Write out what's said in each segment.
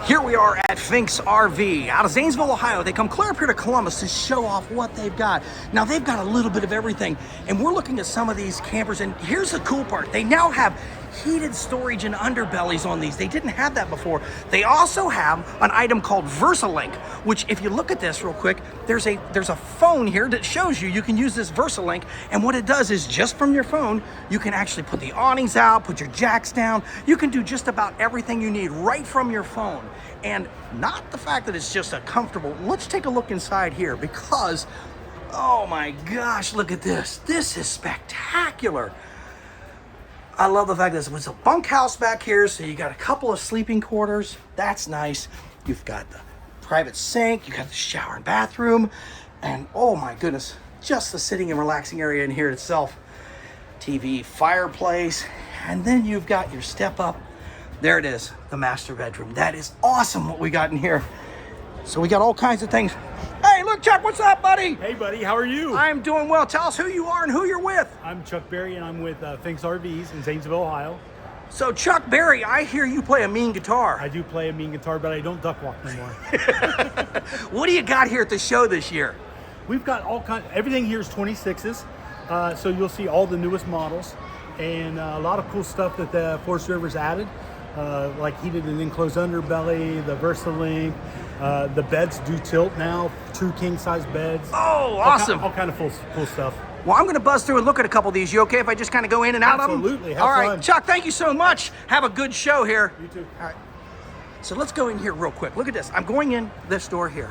Here we are at Fink's RV out of Zanesville, Ohio. They come clear up here to Columbus to show off what they've got. Now they've got a little bit of everything, and we're looking at some of these campers, and here's the cool part. They now have heated storage and underbellies on these. They didn't have that before. They also have an item called VersaLink, which if you look at this real quick, there's a phone here that shows you can use this VersaLink, and what it does is just from your phone, you can actually put the awnings out, put your jacks down. You can do just about everything you need right from your phone. And not the fact that it's just a comfortable, let's take a look inside here because, oh my gosh, look at this. This is spectacular. I love the fact that there's a bunkhouse back here, so you got a couple of sleeping quarters. That's nice. You've got the private sink, you got the shower and bathroom, and oh my goodness, just the sitting and relaxing area in here itself. TV, fireplace, and then you've got your step up. There it is, the master bedroom. That is awesome what we got in here. So we got all kinds of things. Hey, look, Chuck, what's up, buddy? Hey, buddy, how are you? I'm doing well. Tell us who you are and who you're with. I'm Chuck Berry, and I'm with Fink's RVs in Zanesville, Ohio. So, Chuck Berry, I hear you play a mean guitar. I do play a mean guitar, but I don't duck walk no more. What do you got here at the show this year? We've got all kinds. Everything here is 26s, so you'll see all the newest models, and a lot of cool stuff that the Forest River's added, like heated and enclosed underbelly, the VersaLink. The beds do tilt now, 2 king-size beds. Oh, awesome. All kind of cool stuff. Well, I'm going to buzz through and look at a couple of these. You okay if I just kind of go in and out of them? Absolutely. All right, Chuck, thank you so much. Have a good show here. You too. All right. So let's go in here real quick. Look at this. I'm going in this door here.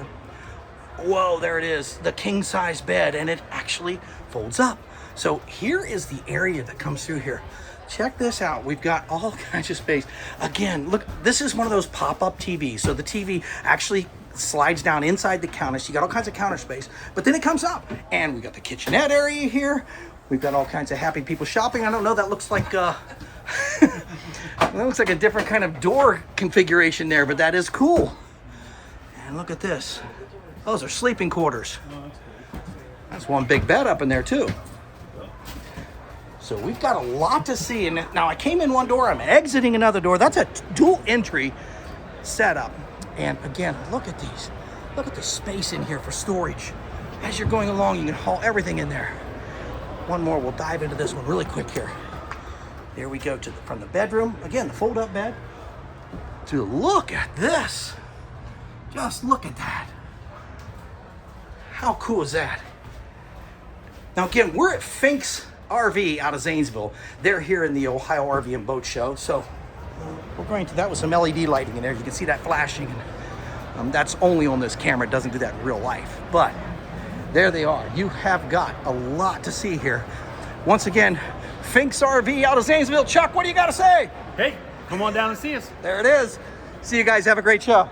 Whoa, there it is, the king-size bed, and it actually folds up. So here is the area that comes through here. Check this out. We've got all kinds of space. Again, look, this is one of those pop-up TVs. So the TV actually slides down inside the counter. So you got all kinds of counter space, but then it comes up and we got the kitchenette area here. We've got all kinds of happy people shopping. I don't know, that looks like that looks like a different kind of door configuration there, but that is cool. And look at this. Those are sleeping quarters. That's one big bed up in there too. So we've got a lot to see. And now I came in one door, I'm exiting another door. That's a dual entry setup. And again, look at these. Look at the space in here for storage. As you're going along, you can haul everything in there. One more, we'll dive into this one really quick here. There we go from the bedroom. Again, the fold-up bed. To look at this. Just look at that. How cool is that? Now again, we're at Fink's RV out of Zanesville. They're here in the Ohio RV and Boat Show. So we're going to, that was some LED lighting in there. You can see that flashing. That's only on this camera. It doesn't do that in real life. But there they are. You have got a lot to see here. Once again, Fink's RV out of Zanesville. Chuck, what do you got to say? Hey, come on down and see us. There it is. See you guys. Have a great show.